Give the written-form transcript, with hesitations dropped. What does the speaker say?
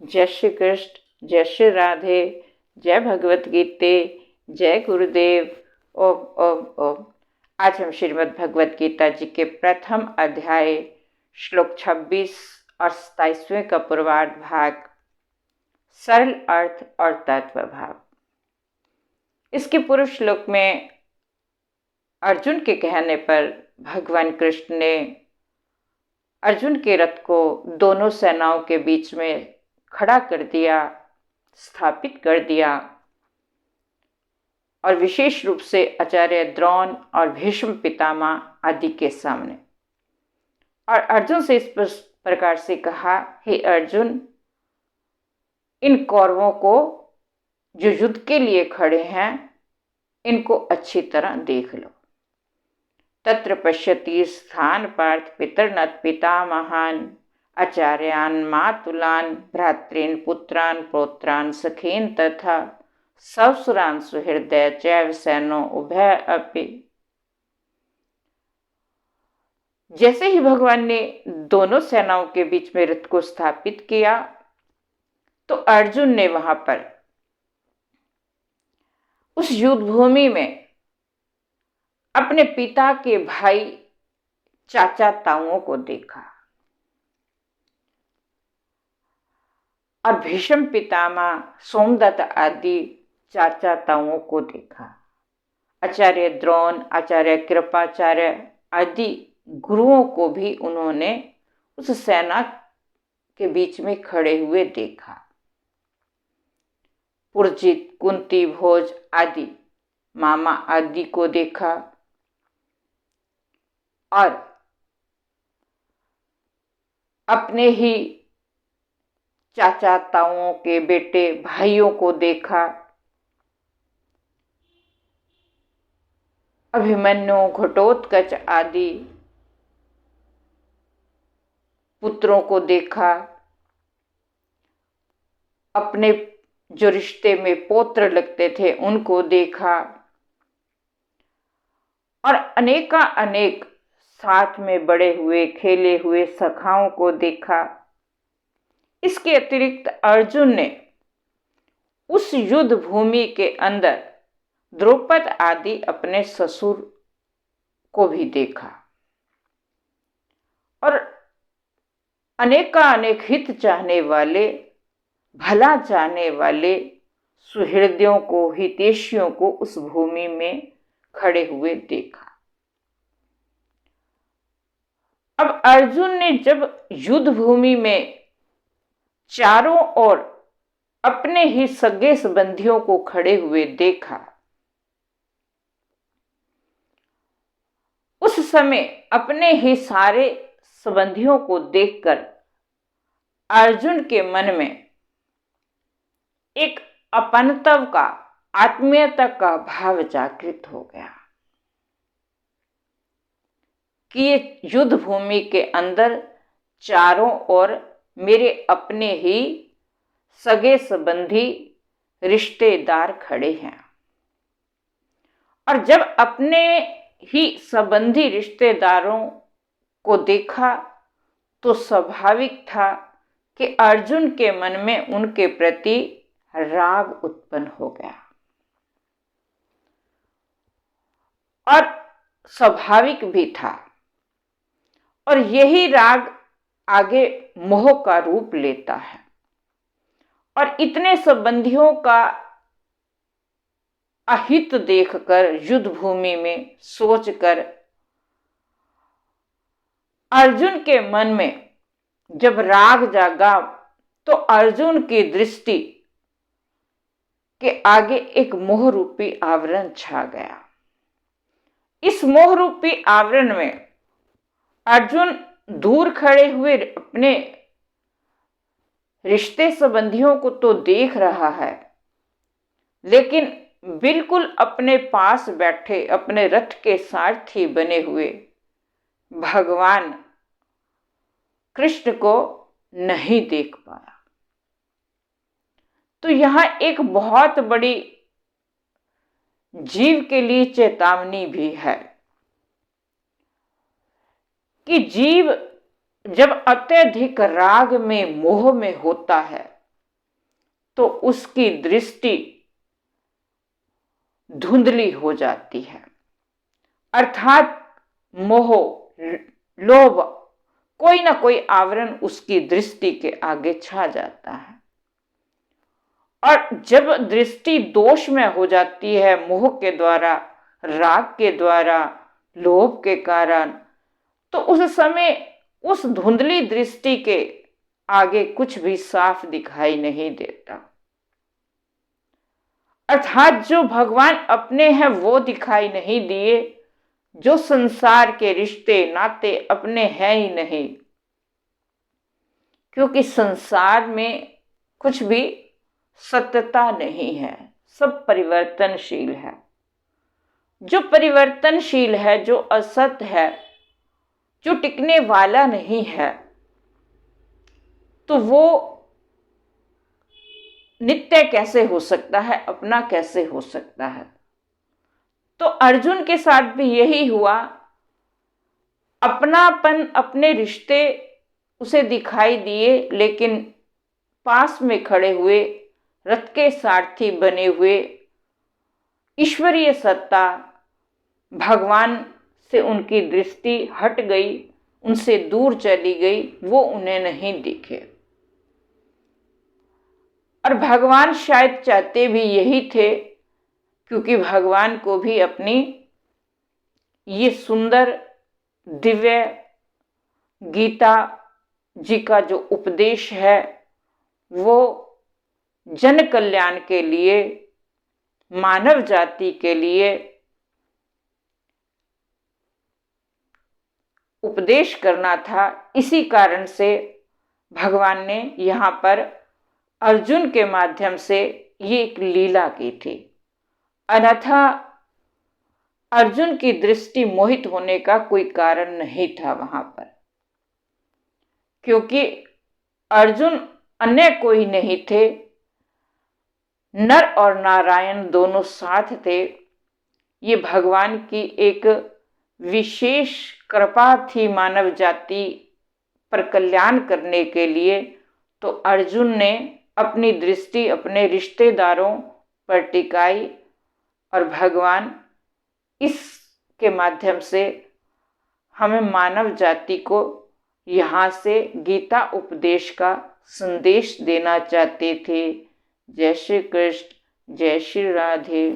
जय श्री कृष्ण, जय श्री राधे, जय भगवत गीते, जय गुरुदेव। ओम ओम ओम। आज हम श्रीमद् भगवत गीता जी के प्रथम अध्याय श्लोक 26 और 27वें का पूर्वार्ध भाग, सरल अर्थ और तत्व भाव। इसके पूर्व श्लोक में अर्जुन के कहने पर भगवान कृष्ण ने अर्जुन के रथ को दोनों सेनाओं के बीच में खड़ा कर दिया, स्थापित कर दिया, और विशेष रूप से आचार्य द्रोण और भीष्म पितामह आदि के सामने। और अर्जुन से इस प्रकार से कहा, हे अर्जुन, इन कौरवों को जो युद्ध के लिए खड़े हैं, इनको अच्छी तरह देख लो। तत्र पश्यति स्थान पार्थ पितरनत पितामहान आचार्यान मातुलान भ्रातॄन् पुत्रान् पौत्रान् सखीन् तथा ससुरान् सुहृदय चैव सैनो उभय अपि। जैसे ही भगवान ने दोनों सेनाओं के बीच में रथ को स्थापित किया, तो अर्जुन ने वहां पर उस युद्ध भूमि में अपने पिता के भाई चाचा ताऊओं को देखा और भीष्म पितामह सोमदत्त आदि चाचा ताऊओं को देखा। आचार्य द्रोण, आचार्य कृपाचार्य आदि गुरुओं को भी उन्होंने उस सेना के बीच में खड़े हुए देखा। पुरजित, कुंती, भोज आदि मामा आदि को देखा और अपने ही चाचा ताऊओं के बेटे भाइयों को देखा। अभिमन्यु, घटोत्कच आदि पुत्रों को देखा। अपने जो रिश्ते में पौत्र लगते थे उनको देखा और अनेका अनेक साथ में बड़े हुए खेले हुए सखाओं को देखा। इसके अतिरिक्त अर्जुन ने उस युद्ध भूमि के अंदर द्रौपद आदि अपने ससुर को भी देखा और अनेक हित चाहने वाले, भला चाहने वाले सुहृदयों को, हितैषियों को उस भूमि में खड़े हुए देखा। अब अर्जुन ने जब युद्ध भूमि में चारों ओर अपने ही सगे संबंधियों को खड़े हुए देखा, उस समय अपने ही सारे संबंधियों को देखकर अर्जुन के मन में एक अपनत्व का, आत्मीयता का भाव जागृत हो गया कि ये युद्ध भूमि के अंदर चारों ओर मेरे अपने ही सगे संबंधी रिश्तेदार खड़े हैं। और जब अपने ही संबंधी रिश्तेदारों को देखा तो स्वाभाविक था कि अर्जुन के मन में उनके प्रति राग उत्पन्न हो गया और स्वाभाविक भी था। और यही राग आगे मोह का रूप लेता है और इतने संबंधियों का अहित देखकर, युद्ध भूमि में सोचकर अर्जुन के मन में जब राग जागा, तो अर्जुन की दृष्टि के आगे एक मोह रूपी आवरण छा गया। इस मोह रूपी आवरण में अर्जुन दूर खड़े हुए अपने रिश्ते संबंधियों को तो देख रहा है, लेकिन बिल्कुल अपने पास बैठे अपने रथ के सारथी बने हुए भगवान कृष्ण को नहीं देख पाया। तो यहां एक बहुत बड़ी जीव के लिए चेतावनी भी है कि जीव जब अत्यधिक राग में, मोह में होता है, तो उसकी दृष्टि धुंधली हो जाती है, अर्थात मोह, लोभ, कोई ना कोई आवरण उसकी दृष्टि के आगे छा जाता है। और जब दृष्टि दोष में हो जाती है, मोह के द्वारा, राग के द्वारा, लोभ के कारण, तो उस समय उस धुंधली दृष्टि के आगे कुछ भी साफ दिखाई नहीं देता। अर्थात जो भगवान अपने हैं वो दिखाई नहीं दिए, जो संसार के रिश्ते नाते अपने हैं ही नहीं, क्योंकि संसार में कुछ भी सत्यता नहीं है, सब परिवर्तनशील है। जो परिवर्तनशील है, जो असत है, जो टिकने वाला नहीं है, तो वो नित्य कैसे हो सकता है, अपना कैसे हो सकता है। तो अर्जुन के साथ भी यही हुआ, अपनापन, अपने रिश्ते उसे दिखाई दिए, लेकिन पास में खड़े हुए, रथ के सारथी बने हुए ईश्वरीय सत्ता, भगवान से उनकी दृष्टि हट गई, उनसे दूर चली गई, वो उन्हें नहीं दिखे। और भगवान शायद चाहते भी यही थे, क्योंकि भगवान को भी अपनी ये सुंदर दिव्य गीता जी का जो उपदेश है, वो जन कल्याण के लिए, मानव जाति के लिए उपदेश करना था। इसी कारण से भगवान ने यहाँ पर अर्जुन के माध्यम से ये एक लीला की थी। अन्यथा अर्जुन की दृष्टि मोहित होने का कोई कारण नहीं था वहां पर, क्योंकि अर्जुन अन्य कोई नहीं थे, नर और नारायण दोनों साथ थे। ये भगवान की एक विशेष कृपा थी मानव जाति पर कल्याण करने के लिए। तो अर्जुन ने अपनी दृष्टि अपने रिश्तेदारों पर टिकाई, और भगवान इसके माध्यम से हमें मानव जाति को यहाँ से गीता उपदेश का संदेश देना चाहते थे। जय श्री कृष्ण, जय श्री राधे।